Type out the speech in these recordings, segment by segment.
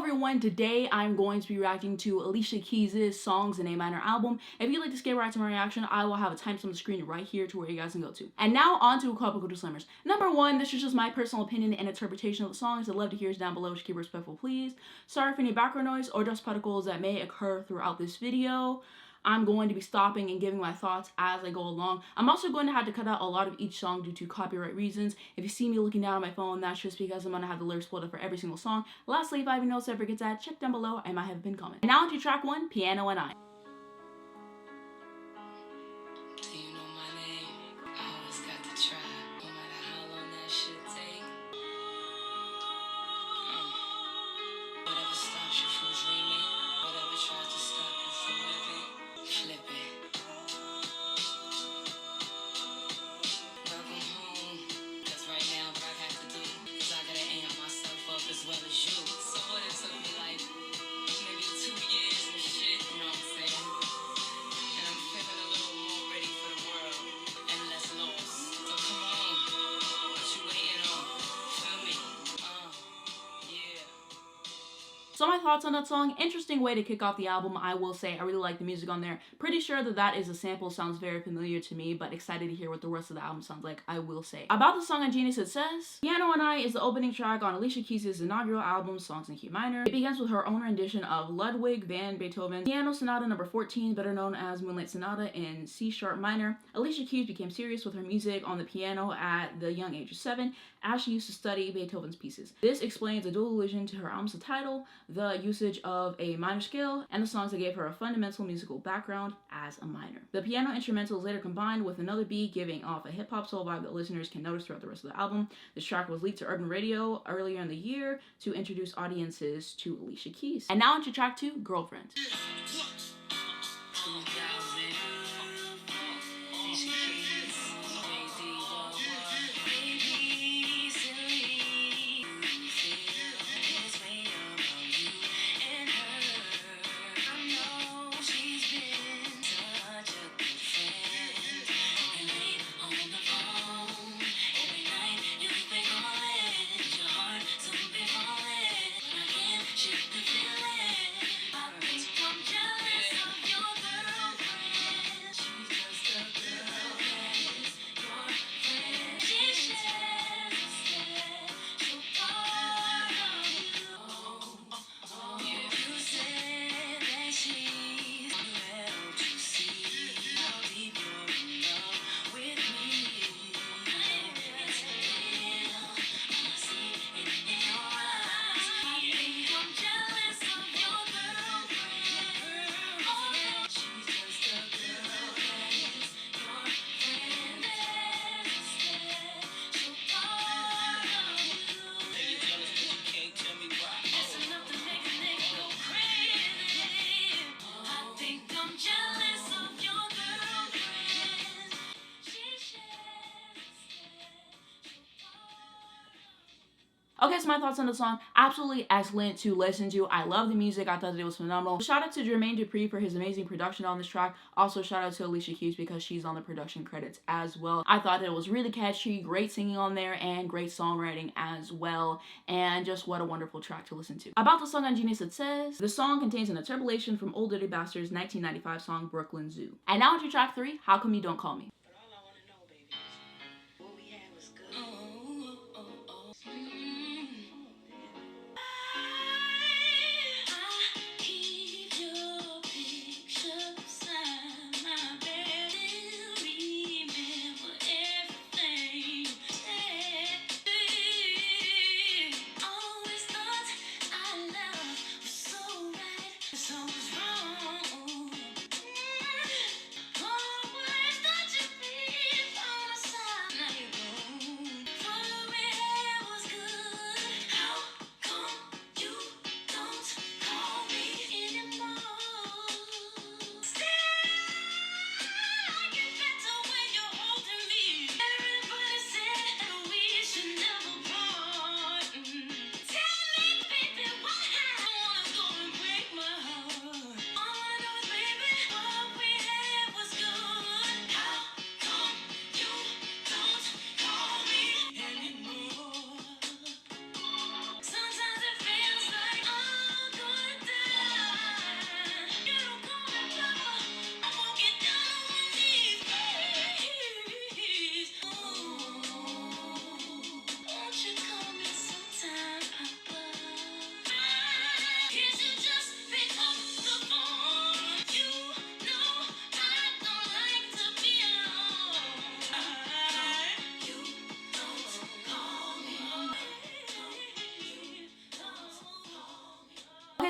everyone, today I'm going to be reacting to Alicia Keys' Songs in A Minor album. If you'd like to skip right to my reaction, I will have a timestamp on the screen right here to where you guys can go to. And now on to a couple of disclaimers. Number one, this is just my personal opinion and interpretation of the songs. I'd love to hear it down below. Just keep it respectful, please. Sorry for any background noise or dust particles that may occur throughout this video. I'm going to be stopping and giving my thoughts as I go along. I'm also going to have to cut out a lot of each song due to copyright reasons. If you see me looking down at my phone, that's just because I'm going to have the lyrics pulled up for every single song. Lastly, if I have any notes that ever gets added, check down below. I might have a pinned comment. And now on to track 1, Piano and I. So my thoughts on that song, interesting way to kick off the album. I will say I really like the music on there. Pretty sure that is a sample, sounds very familiar to me, but excited to hear what the rest of the album sounds like, I will say. About the song on Genius, it says, Piano and I is the opening track on Alicia Keys' inaugural album, Songs in Key Minor. It begins with her own rendition of Ludwig van Beethoven's Piano Sonata No. 14, better known as Moonlight Sonata in C-sharp minor. Alicia Keys became serious with her music on the piano at the young age of 7, as she used to study Beethoven's pieces. This explains a dual allusion to her album's title, the usage of a minor scale, and the songs that gave her a fundamental musical background as a minor. The piano instrumental is later combined with another beat, giving off a hip-hop soul vibe that listeners can notice throughout the rest of the album. This track was leaked to urban radio earlier in the year to introduce audiences to Alicia Keys. And now on to track 2, Girlfriend. Okay, so my thoughts on the song, absolutely excellent to listen to. I love the music. I thought that it was phenomenal. Shout out to Judgement-free for his amazing production on this track. Also shout out to Alicia Keys because she's on the production credits as well. I thought it was really catchy, great singing on there, and great songwriting as well. And just what a wonderful track to listen to. About the song on Genius, it says, the song contains an interpolation from Old Dirty Bastard's 1995 song Brooklyn Zoo. And now on to track 3, How Come You Don't Call Me.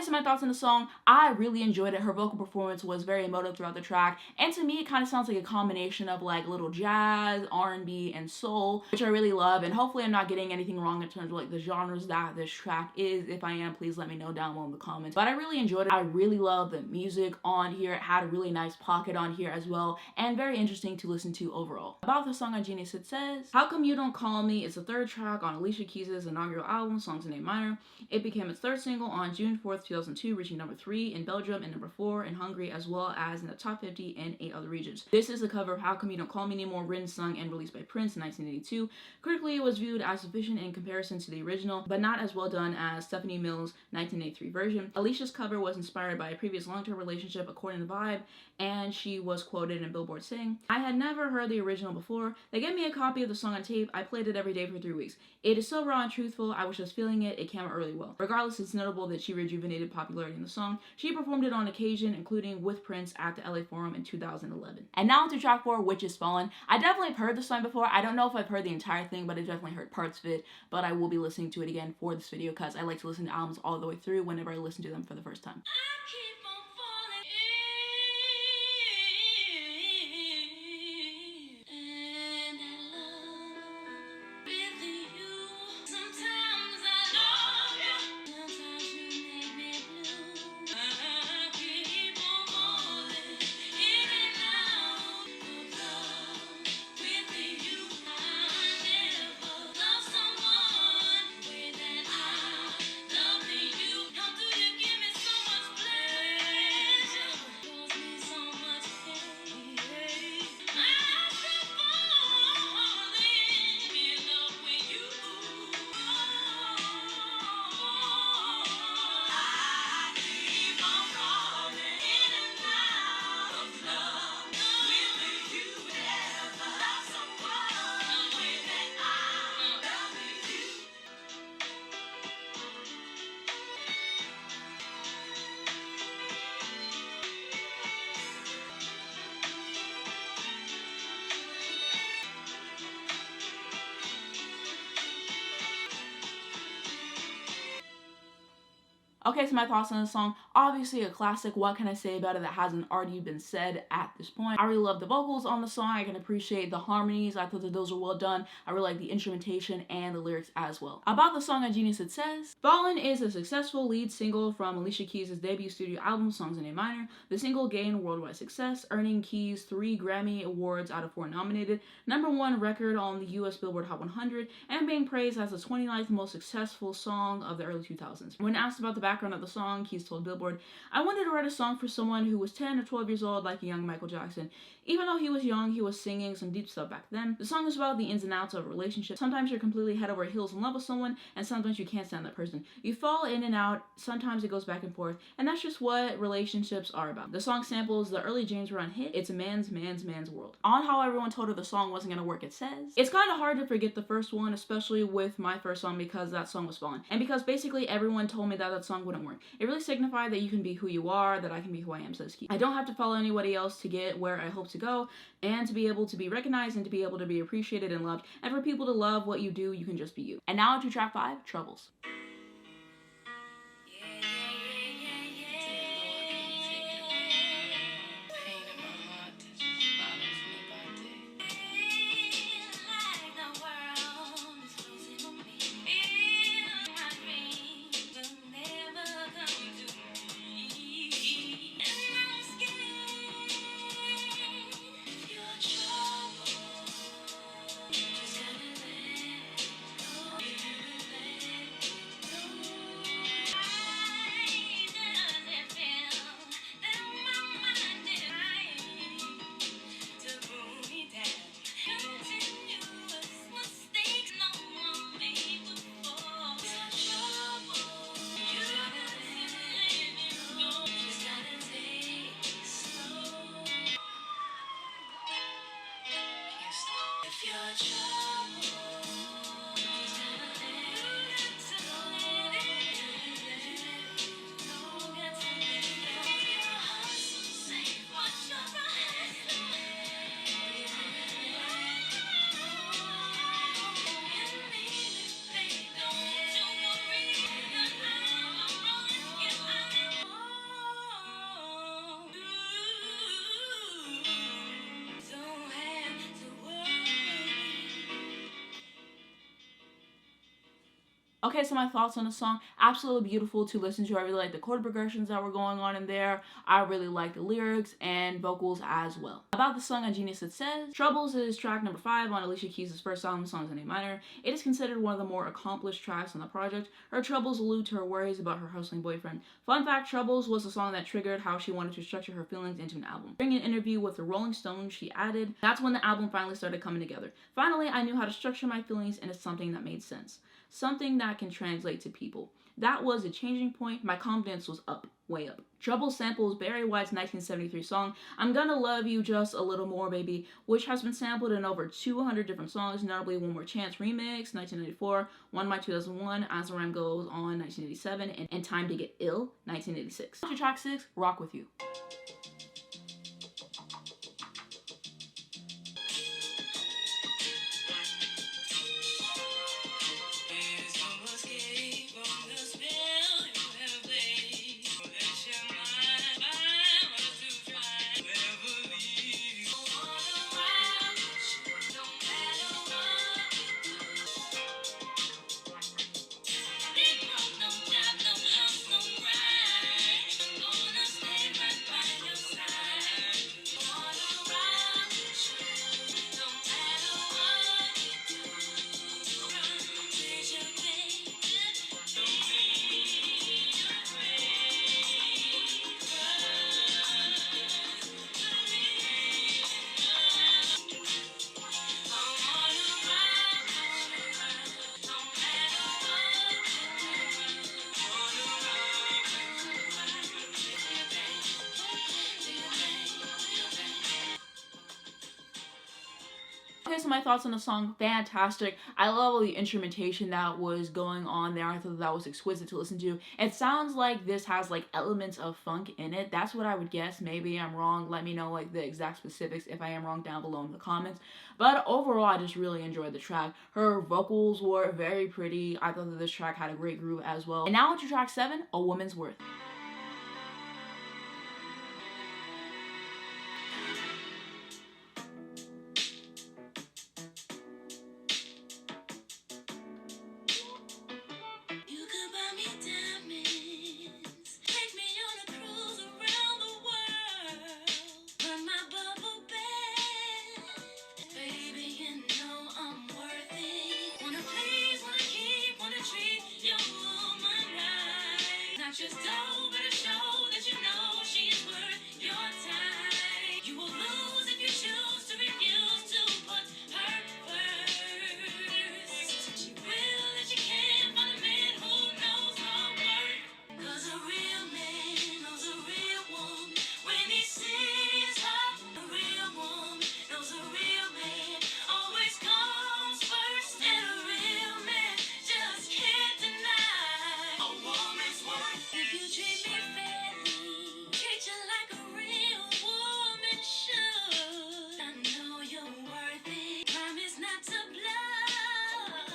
Okay, so my thoughts on the song. I really enjoyed it. Her vocal performance was very emotive throughout the track, and to me it kind of sounds like a combination of like little jazz, R&B, and soul, which I really love. And hopefully I'm not getting anything wrong in terms of like the genres that this track is. If I am, please let me know down below in the comments. But I really enjoyed it. I really love the music on here. It had a really nice pocket on here as well, and very interesting to listen to overall. About the song on Genius, it says, "How Come You Don't Call Me" is the third track on Alicia Keys' inaugural album, Songs in A Minor. It became its third single on June 4th, 2002, reaching number 3 in Belgium and number 4 in Hungary, as well as in the top 50 in 8 other regions. This is a cover of How Come You Don't Call Me Anymore, written, sung, and released by Prince in 1982. Critically, it was viewed as sufficient in comparison to the original, but not as well done as Stephanie Mills' 1983 version. Alicia's cover was inspired by a previous long-term relationship, according to Vibe, and she was quoted in Billboard saying, "I had never heard the original before. They gave me a copy of the song on tape. I played it every day for 3 weeks. It is so raw and truthful. I was just feeling it. It came out really well." Regardless, it's notable that she rejuvenated popularity in the song. She performed it on occasion, including with Prince at the LA Forum in 2011. And now to track 4, which is Fallin. I definitely have heard this song before. I don't know if I've heard the entire thing, but I definitely heard parts of it. But I will be listening to it again for this video because I like to listen to albums all the way through whenever I listen to them for the first time. Okay, so my thoughts on the song. Obviously a classic. What can I say about it that hasn't already been said at this point? I really love the vocals on the song. I can appreciate the harmonies. I thought that those were well done. I really like the instrumentation and the lyrics as well. About the song on Genius, it says, "Fallin is a successful lead single from Alicia Keys' debut studio album, Songs in A Minor. The single gained worldwide success, earning Keys 3 Grammy Awards out of 4 nominated, #1 record on the US Billboard Hot 100, and being praised as the 29th most successful song of the early 2000s. When asked about the background of the song, Keys told Billboard, "I wanted to write a song for someone who was 10 or 12 years old, like a young Michael Jackson. Even though he was young, he was singing some deep stuff back then. The song is about the ins and outs of a relationship. Sometimes you're completely head over heels in love with someone, and sometimes you can't stand that person. You fall in and out, sometimes it goes back and forth, and that's just what relationships are about." The song samples the early James Brown hit, "It's a man's world." On how everyone told her the song wasn't going to work, it says, "It's kind of hard to forget the first one, especially with my first song, because that song was Fallin. And because basically everyone told me that that song wouldn't work. It really signified that you can be who you are, that I can be who I am," says Keys. "I don't have to follow anybody else to get where I hope to go, and to be able to be recognized and to be able to be appreciated and loved. And for people to love what you do, you can just be you." And now to track 5, Troubles. Okay, so my thoughts on the song, absolutely beautiful to listen to. I really like the chord progressions that were going on in there. I really like the lyrics and vocals as well. About the song on Genius, it says, Troubles is track number 5 on Alicia Keys' first album, Songs in A Minor. It is considered one of the more accomplished tracks on the project. Her troubles allude to her worries about her hustling boyfriend. Fun fact, Troubles was the song that triggered how she wanted to structure her feelings into an album. During an interview with the Rolling Stones, she added, that's when the album finally started coming together. Finally, I knew how to structure my feelings into something that made sense. Something that can translate to people. That was a changing point. My confidence was up, way up. Trouble samples Barry White's 1973 song, I'm Gonna Love You Just a Little More Baby, which has been sampled in over 200 different songs, notably One More Chance Remix, 1994, One My 2001, As the Rhyme Goes On, 1987, and Time to Get Ill, 1986. After track 6, Rock With You. Okay, so my thoughts on the song, fantastic. I love all the instrumentation that was going on there. I thought that was exquisite to listen to. It sounds like this has like elements of funk in it. That's what I would guess. Maybe I'm wrong. Let me know like the exact specifics if I am wrong down below in the comments. But overall, I just really enjoyed the track. Her vocals were very pretty. I thought that this track had a great groove as well. And now on to track 7, A Woman's Worth. Just don't better show that you know she's worth your time. You will lose if you choose to refuse to put her first. She will that you can't find a man who knows her worth. 'Cause a real man knows a real woman when he sees her. A real woman knows a real man always comes first. And a real man just can't deny a woman's worth. If you treat me fairly, treat you like a real woman should. I know you're worthy. Promise not to bluff.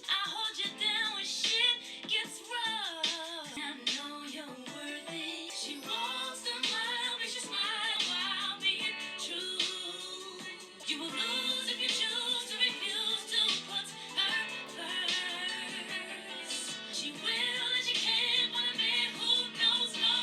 I hold you down when shit gets rough. I know you're worthy. She walks the mile, makes you smile while being true. You will lose if you choose to refuse to put her first. She will and she can't find a man who knows her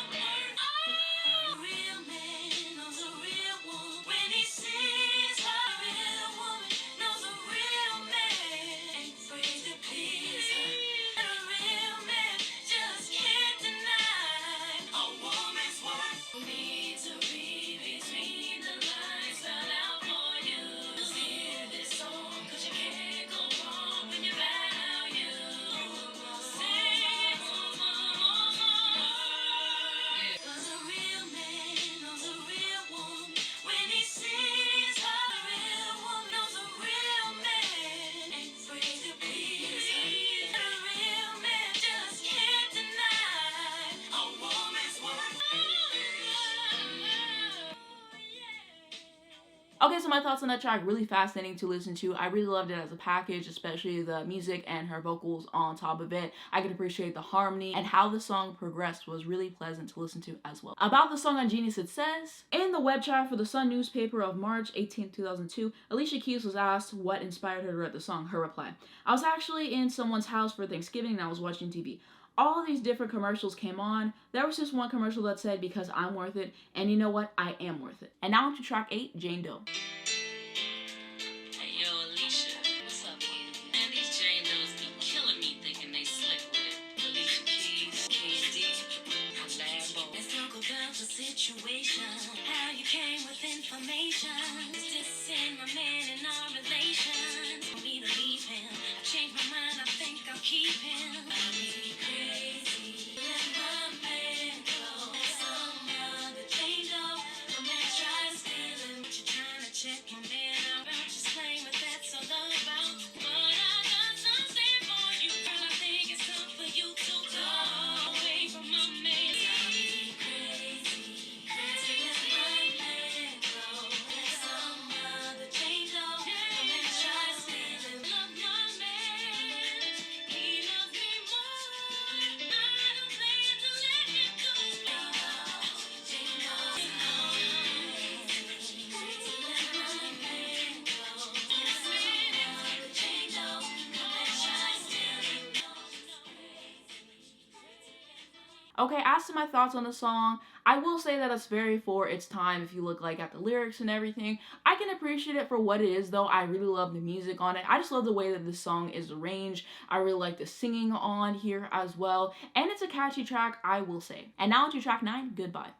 Okay, so my thoughts on that track, really fascinating to listen to. I really loved it as a package, especially the music and her vocals on top of it. I could appreciate the harmony, and how the song progressed was really pleasant to listen to as well. About the song on Genius, it says, in the web chat for the Sun newspaper of March 18, 2002, Alicia Keys was asked what inspired her to write the song. Her reply: I was actually in someone's house for Thanksgiving and I was watching TV. All of these different commercials came on. There was just one commercial that said, because I'm worth it, and you know what? I am worth it. And now to track 8, Jane Doe. Hey, yo, Alicia. What's up, kid? Man, these Jane Does be killing me thinking they slick with it. Alicia Keys, Candy, Lambo. Let's talk about the situation. How you came with information. Is this in my man and our relation? For me to leave him. I changed my mind, I think I'll keep him. Okay, as to my thoughts on the song, I will say that it's very for its time. If you look like at the lyrics and everything, I can appreciate it for what it is, though. I really love the music on it. I just love the way that this song is arranged. I really like the singing on here as well, and it's a catchy track, I will say. And now to track 9, Goodbye.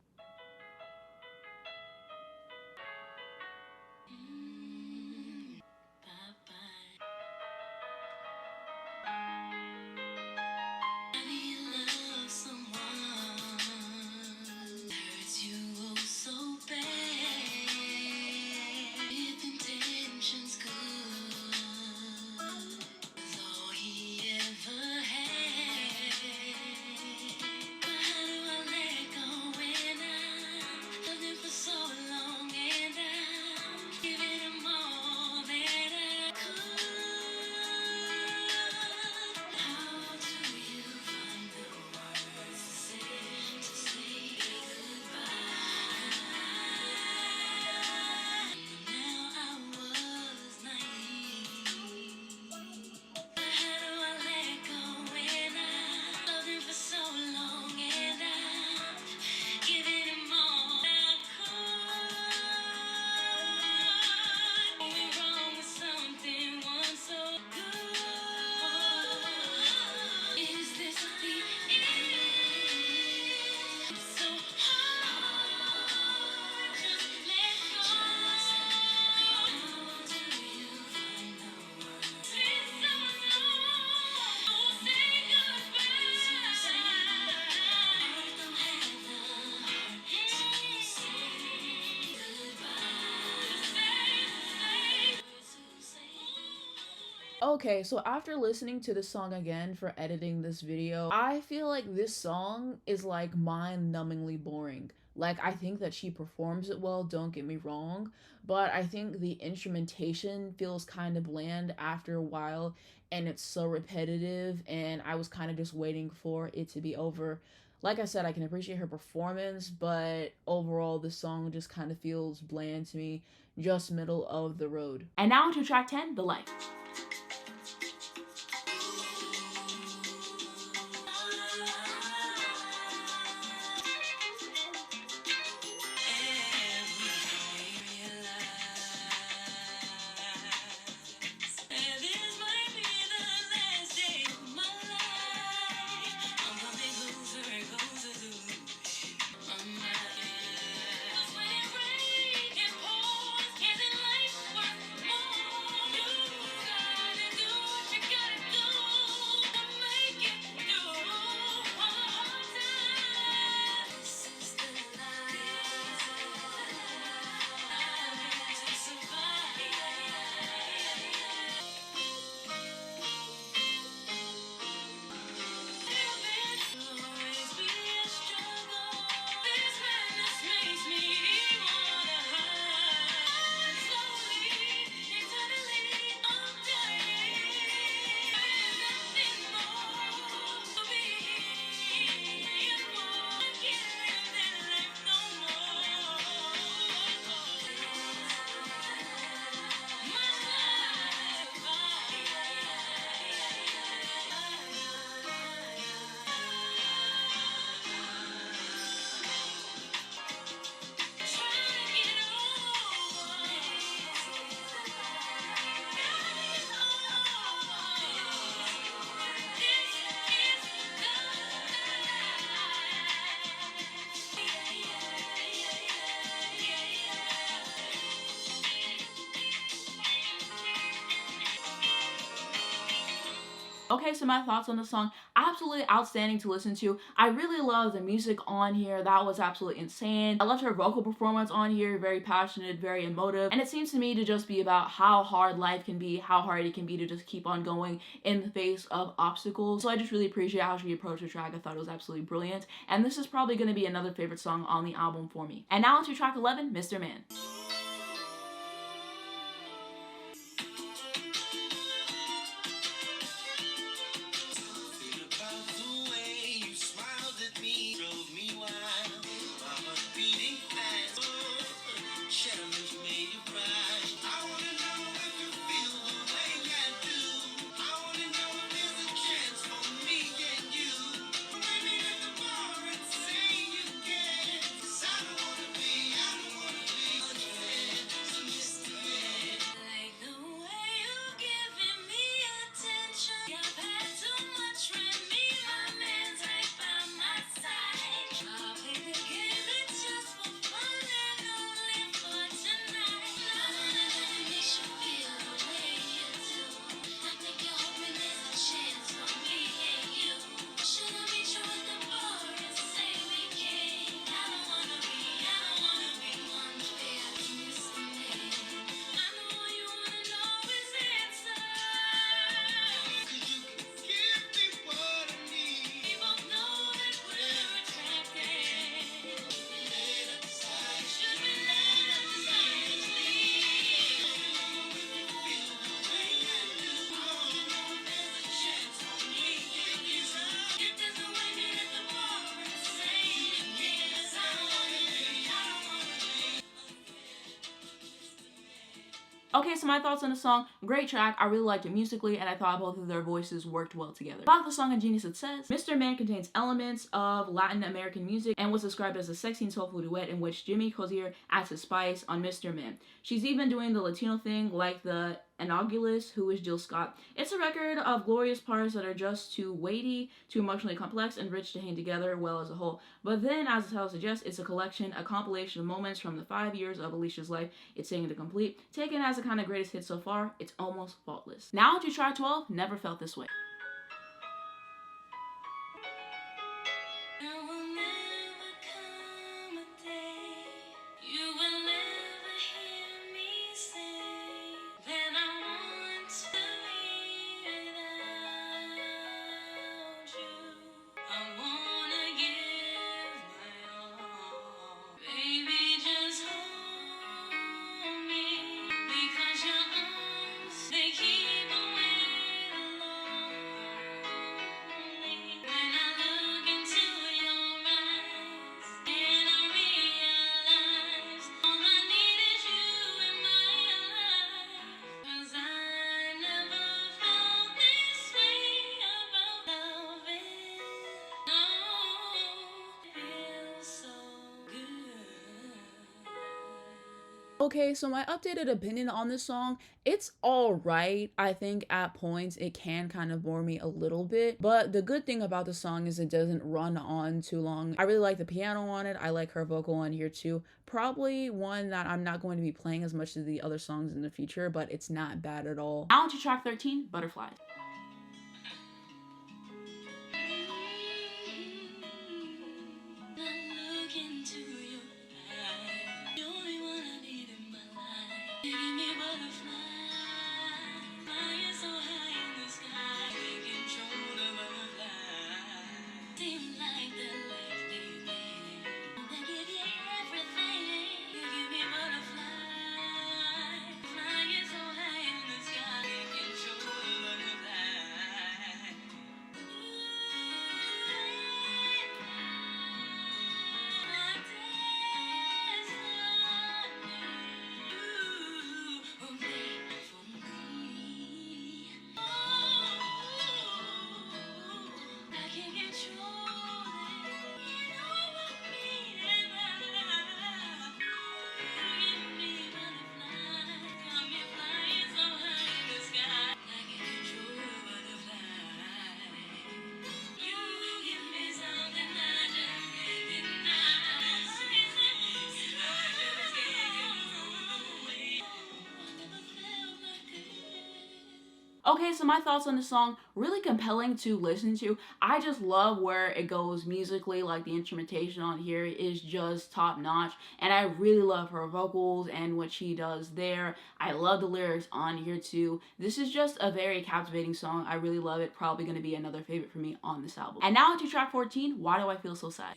Okay, so after listening to this song again for editing this video, I feel like this song is like mind-numbingly boring. Like, I think that she performs it well, don't get me wrong, but I think the instrumentation feels kind of bland after a while, and it's so repetitive, and I was kind of just waiting for it to be over. Like I said, I can appreciate her performance, but overall, the song just kind of feels bland to me, just middle of the road. And now to track 10, The Light. Okay, so my thoughts on the song, absolutely outstanding to listen to. I really love the music on here. That was absolutely insane. I loved her vocal performance on here, very passionate, very emotive. And it seems to me to just be about how hard life can be, how hard it can be to just keep on going in the face of obstacles. So I just really appreciate how she approached the track. I thought it was absolutely brilliant. And this is probably going to be another favorite song on the album for me. And now to track 11, Mr. Man. Okay, so my thoughts on the song, great track. I really liked it musically, and I thought both of their voices worked well together. About the song in Genius, it says, Mr. Man contains elements of Latin American music and was described as a sexy and soulful duet in which Jimmy Cozier adds his spice on Mr. Man. She's even doing the Latino thing like the Analogous, who is Jill Scott. It's a record of glorious parts that are just too weighty, too emotionally complex, and rich to hang together well as a whole. But then, as the title suggests, it's a collection, a compilation of moments from the 5 years of Alicia's life it's taken to complete. Taken as a kind of greatest hit so far, it's almost faultless. Now to track 12, Never Felt This Way. Okay, so my updated opinion on this song, it's alright. I think at points it can kind of bore me a little bit, but the good thing about the song is it doesn't run on too long. I really like the piano on it. I like her vocal on here too. Probably one that I'm not going to be playing as much as the other songs in the future, but it's not bad at all. Now on to track 13, Butterflyz. Okay, so my thoughts on the song, really compelling to listen to. I just love where it goes musically, like the instrumentation on here is just top notch, and I really love her vocals and what she does there. I love the lyrics on here too. This is just a very captivating song. I really love it. Probably going to be another favorite for me on this album. And now into track 14, Why Do I Feel So Sad?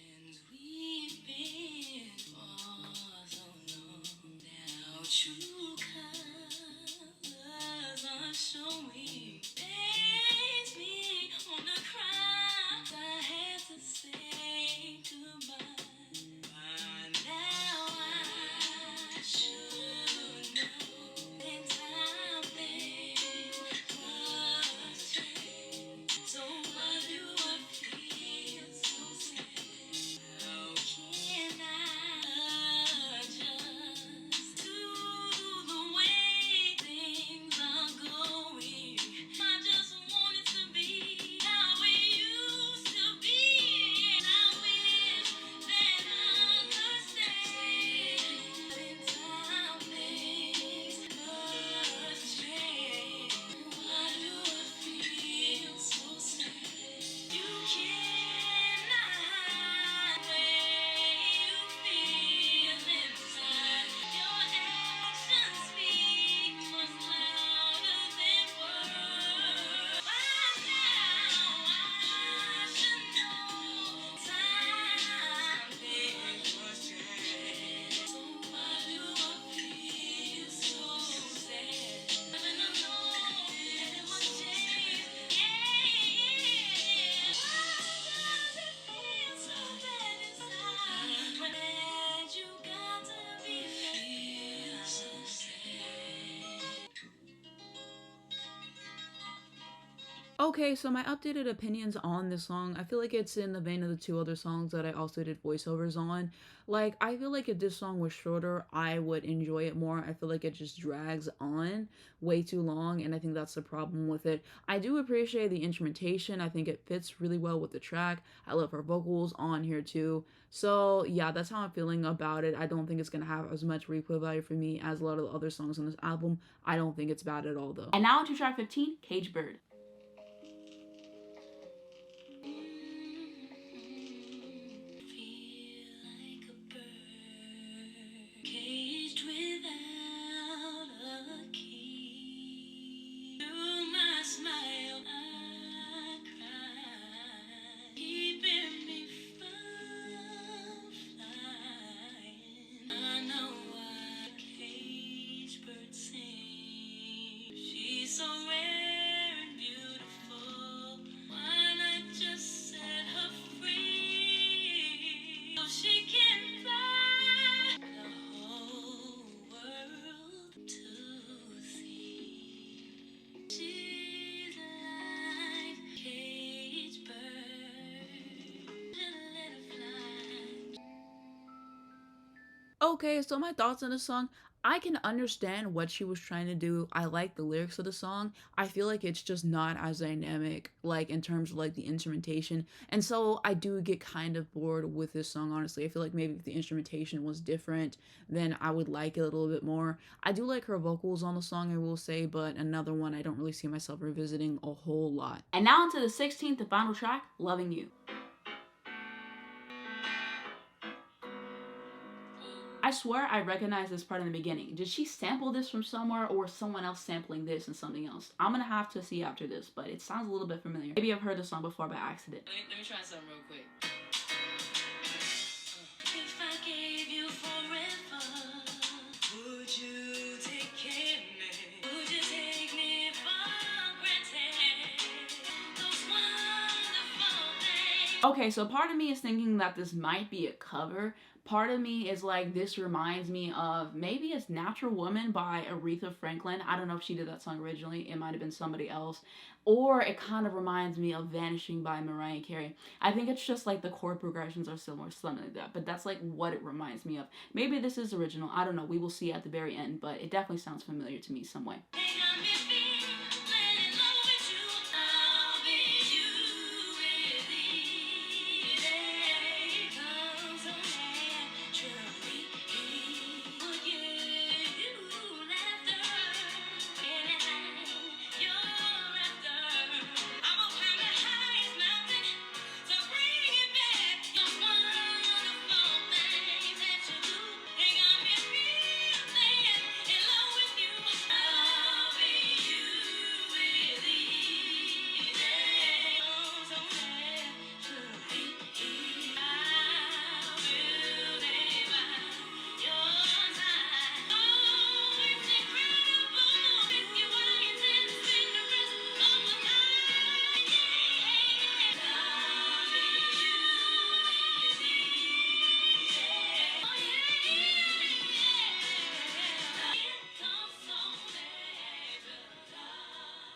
Okay, so my updated opinions on this song, I feel like it's in the vein of the two other songs that I also did voiceovers on. Like, I feel like if this song was shorter, I would enjoy it more. I feel like it just drags on way too long, and I think that's the problem with it. I do appreciate the instrumentation. I think it fits really well with the track. I love her vocals on here too. So, yeah, that's how I'm feeling about it. I don't think it's going to have as much replay value for me as a lot of the other songs on this album. I don't think it's bad at all, though. And now to track 15, Cage Bird. Okay, so my thoughts on the song. I can understand what she was trying to do. I like the lyrics of the song. I feel like it's just not as dynamic, like in terms of like the instrumentation. And so I do get kind of bored with this song, honestly. I feel like maybe if the instrumentation was different, then I would like it a little bit more. I do like her vocals on the song, I will say, but another one I don't really see myself revisiting a whole lot. And now into the 16th and final track, Lovin U. I swear I recognize this part in the beginning. Did she sample this from somewhere, or someone else sampling this and something else? I'm gonna have to see after this, but it sounds a little bit familiar. Maybe I've heard the song before by accident. Let me try something real quick. If I gave you forever, would you take care of me? Would you take me for granted? Those wonderful things. Okay, so part of me is thinking that this might be a cover. Part of me is like, this reminds me of maybe it's Natural Woman by Aretha Franklin. I don't know if she did that song originally. It might have been somebody else. Or it kind of reminds me of Vanishing by Mariah Carey. I think it's just like the chord progressions are similar, something like that. But that's like what it reminds me of. Maybe this is original. I don't know. We will see at the very end. But it definitely sounds familiar to me some way.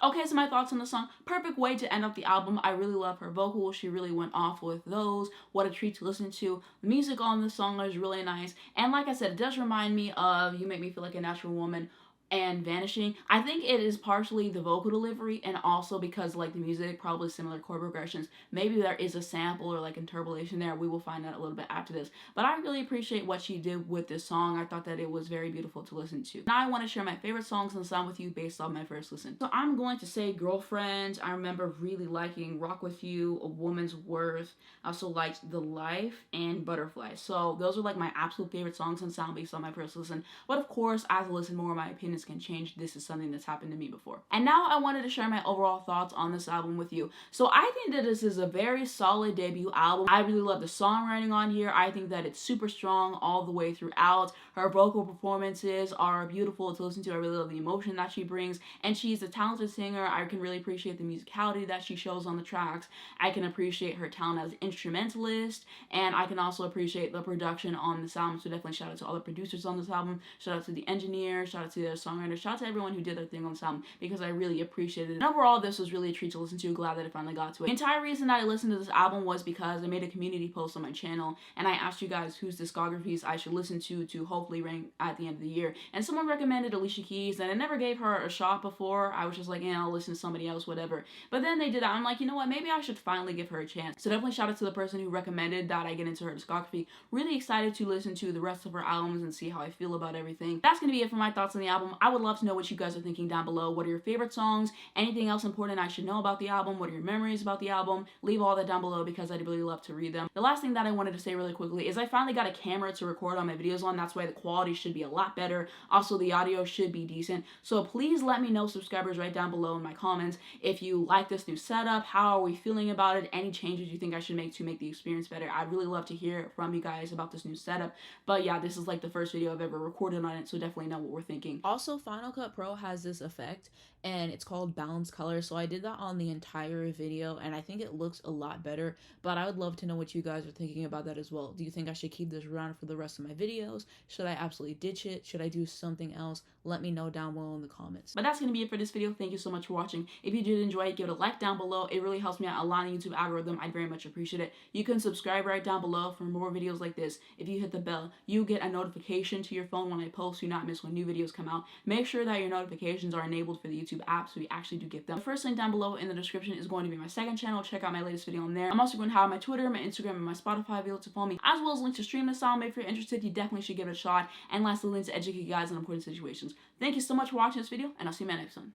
Okay, so my thoughts on the song. Perfect way to end up the album. I really love her vocals. She really went off with those. What a treat to listen to. The music on the song is really nice. And like I said, it does remind me of You Make Me Feel Like a Natural Woman and Vanishing. I think it is partially the vocal delivery and also because like the music, probably similar chord progressions. Maybe there is a sample or like interpolation there. We will find out a little bit after this. But I really appreciate what she did with this song. I thought that it was very beautiful to listen to. Now I want to share my favorite songs on the sound with you based on my first listen. So I'm going to say Girlfriend. I remember really liking Rock With You, A Woman's Worth. I also liked The Life and Butterflyz. So those are like my absolute favorite songs on sound based on my first listen. But of course, as I listen more, my opinions can change. This is something that's happened to me before. And now I wanted to share my overall thoughts on this album with you. So I think that this is a very solid debut album. I really love the songwriting on here. I think that it's super strong all the way throughout. Her vocal performances are beautiful to listen to. I really love the emotion that she brings, and she's a talented singer. I can really appreciate the musicality that she shows on the tracks. I can appreciate her talent as an instrumentalist, and I can also appreciate the production on this album. So definitely shout out to all the producers on this album. Shout out to the engineer. Shout out to the songwriter. Shout out to everyone who did their thing on this album because I really appreciated it. And overall, this was really a treat to listen to. Glad that I finally got to it. The entire reason that I listened to this album was because I made a community post on my channel and I asked you guys whose discographies I should listen to hopefully rank at the end of the year. And someone recommended Alicia Keys, and I never gave her a shot before. I was just like, yeah, I'll listen to somebody else, whatever. But then they did that. I'm like, you know what? Maybe I should finally give her a chance. So definitely shout out to the person who recommended that I get into her discography. Really excited to listen to the rest of her albums and see how I feel about everything. That's going to be it for my thoughts on the album. I would love to know what you guys are thinking down below. What are your favorite songs? Anything else important I should know about the album? What are your memories about the album? Leave all that down below because I'd really love to read them. The last thing that I wanted to say really quickly is I finally got a camera to record all my videos on. That's why the quality should be a lot better. Also, the audio should be decent. So please let me know, subscribers, right down below in my comments if you like this new setup. How are we feeling about it? Any changes you think I should make to make the experience better? I'd really love to hear from you guys about this new setup. But yeah, this is like the first video I've ever recorded on it, so definitely know what we're thinking. Also, Final Cut Pro has this effect and it's called balance color, so I did that on the entire video and I think it looks a lot better, but I would love to know what you guys are thinking about that as well. Do you think I should keep this around for the rest of my videos? Should I absolutely ditch it? Should I do something else? Let me know down below in the comments. But that's going to be it for this video. Thank you so much for watching. If you did enjoy it, give it a like down below. It really helps me out a lot in the YouTube algorithm. I'd very much appreciate it. You can subscribe right down below for more videos like this. If you hit the bell, you get a notification to your phone when I post, so you not miss when new videos come out. Make sure that your notifications are enabled for the YouTube app so you actually do get them. The first link down below in the description is going to be my second channel. Check out my latest video on there. I'm also going to have my Twitter, my Instagram, and my Spotify video to follow me, as well as links to stream this song. If you're interested, you definitely should give it a shot. And lastly, links to educate you guys in important situations. Thank you so much for watching this video, and I'll see you in my next one.